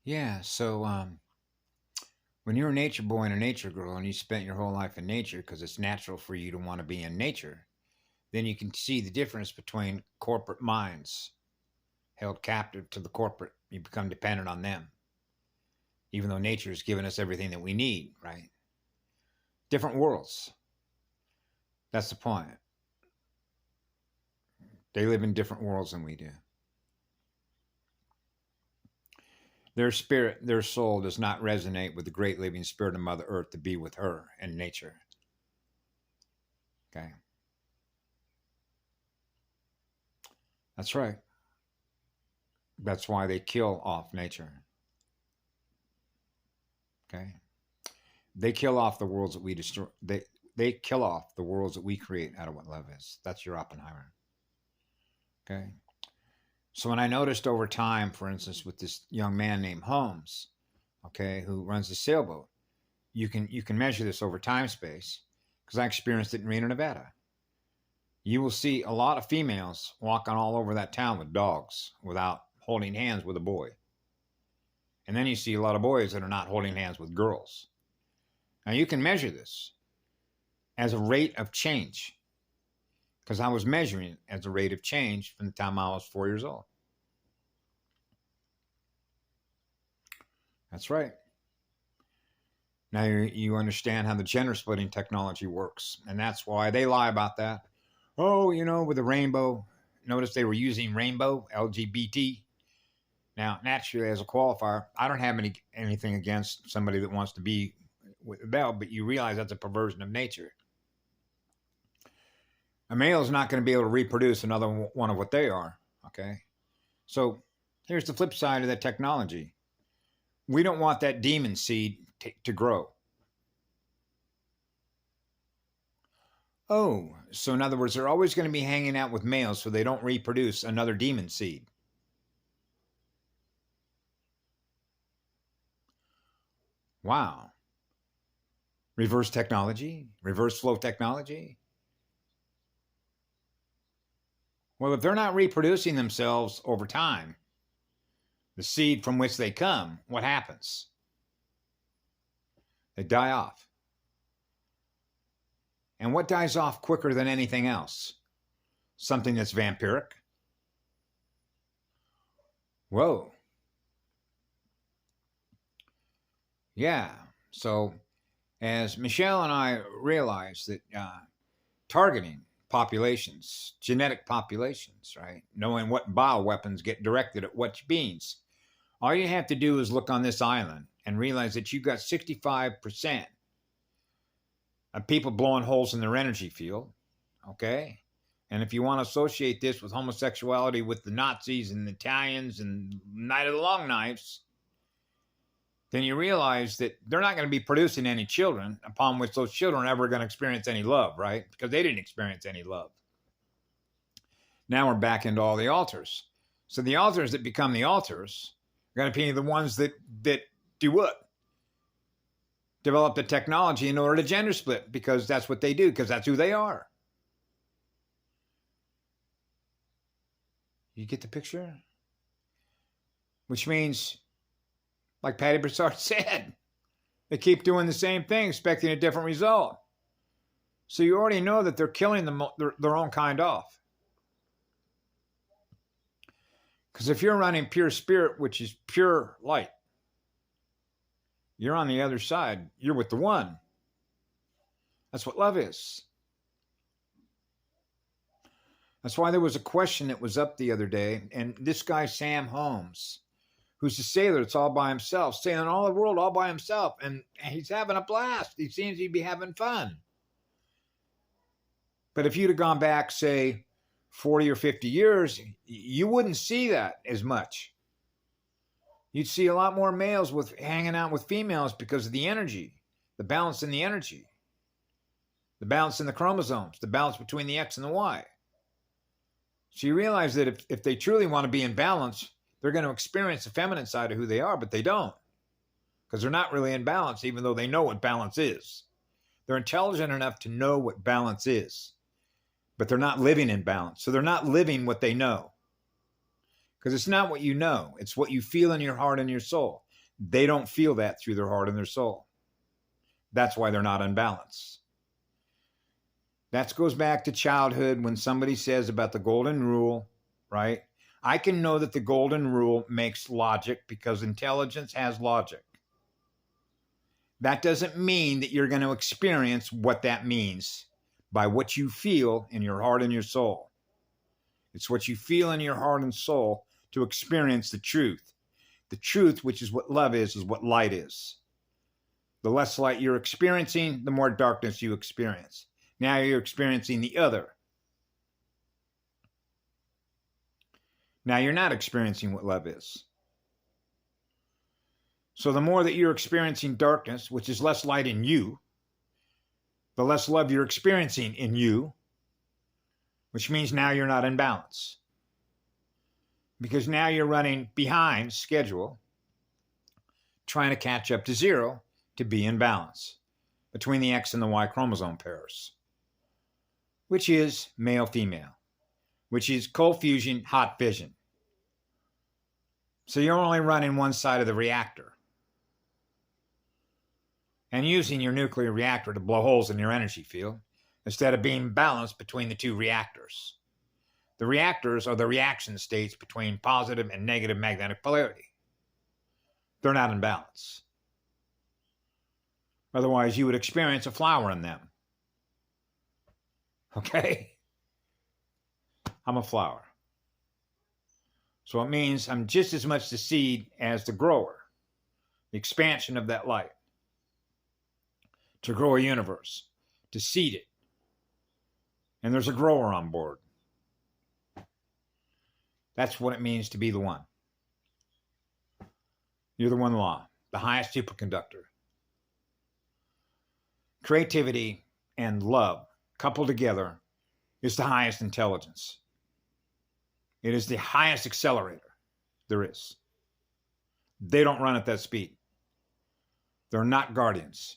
Yeah, so when you're a nature boy and a nature girl and you spent your whole life in nature because it's natural for you to want to be in nature, then you can see the difference between corporate minds held captive to the corporate. You become dependent on them, even though nature has given us everything that we need, right? Different worlds. That's the point. They live in different worlds than we do. Their spirit, their soul does not resonate with the great living spirit of Mother Earth to be with her and nature. Okay. That's right. That's why they kill off nature. Okay. They kill off the worlds that we destroy. They kill off the worlds that we create out of what love is. That's your Oppenheimer. Okay. So when I noticed over time, for instance, with this young man named Holmes, okay, who runs a sailboat, you can measure this over time space because I experienced it in Reno, Nevada. You will see a lot of females walking all over that town with dogs without holding hands with a boy. And then you see a lot of boys that are not holding hands with girls. Now you can measure this as a rate of change because I was measuring it as a rate of change from the time I was 4 years old. That's right. Now you understand how the gender splitting technology works, and that's why they lie about that. Oh, with the rainbow. Notice they were using rainbow, LGBT. Now, naturally, as a qualifier, I don't have anything against somebody that wants to be with a bell, but you realize that's a perversion of nature. A male is not going to be able to reproduce another one of what they are, okay? So here's the flip side of that technology. We don't want that demon seed to grow. Oh, so in other words, they're always going to be hanging out with males so they don't reproduce another demon seed. Wow. Reverse technology, reverse flow technology. Well, if they're not reproducing themselves over time, the seed from which they come, what happens? They die off. And what dies off quicker than anything else? Something that's vampiric? Whoa. Yeah. So as Michelle and I realized that targeting populations, genetic populations, right? Knowing what bioweapons get directed at which beings. All you have to do is look on this island and realize that you've got 65% of people blowing holes in their energy field, okay? And if you want to associate this with homosexuality with the Nazis and the Italians and Night of the Long Knives, then you realize that they're not going to be producing any children upon which those children are ever going to experience any love, right? Because they didn't experience any love. Now we're back into all the altars. So the altars that become the altars are going to be the ones that do what? Develop the technology in order to gender split because that's what they do, because that's who they are. You get the picture? Which means, like Patty Broussard said, they keep doing the same thing, expecting a different result. So you already know that they're killing their own kind off. Because if you're running pure spirit, which is pure light, you're on the other side. You're with the one. That's what love is. That's why there was a question that was up the other day, and this guy, Sam Holmes, who's a sailor that's all by himself, sailing all the world all by himself, and he's having a blast. He seems to be having fun. But if you'd have gone back, say, 40 or 50 years, you wouldn't see that as much. You'd see a lot more males hanging out with females because of the energy, the balance in the energy, the balance in the chromosomes, the balance between the X and the Y. So you realize that if they truly want to be in balance, they're going to experience the feminine side of who they are, but they don't because they're not really in balance, even though they know what balance is. They're intelligent enough to know what balance is, but they're not living in balance. So they're not living what they know. Because it's not what you know. It's what you feel in your heart and your soul. They don't feel that through their heart and their soul. That's why they're not in balance. That goes back to childhood when somebody says about the golden rule, right? I can know that the golden rule makes logic because intelligence has logic. That doesn't mean that you're going to experience what that means by what you feel in your heart and your soul. It's what you feel in your heart and soul to experience the truth. The truth, which is what love is what light is. The less light you're experiencing, the more darkness you experience. Now you're experiencing the other. Now you're not experiencing what love is. So the more that you're experiencing darkness, which is less light in you, the less love you're experiencing in you, which means now you're not in balance. Because now you're running behind schedule, trying to catch up to zero to be in balance between the X and the Y chromosome pairs, which is male-female, which is cold fusion, hot fission. So you're only running one side of the reactor and using your nuclear reactor to blow holes in your energy field instead of being balanced between the two reactors. The reactors are the reaction states between positive and negative magnetic polarity. They're not in balance. Otherwise, you would experience a flower in them. Okay? I'm a flower. So it means I'm just as much the seed as the grower, the expansion of that light, to grow a universe, to seed it. And there's a grower on board. That's what it means to be the one. You're the one law, the highest superconductor. Creativity and love coupled together is the highest intelligence. It is the highest accelerator there is. They don't run at that speed. They're not guardians.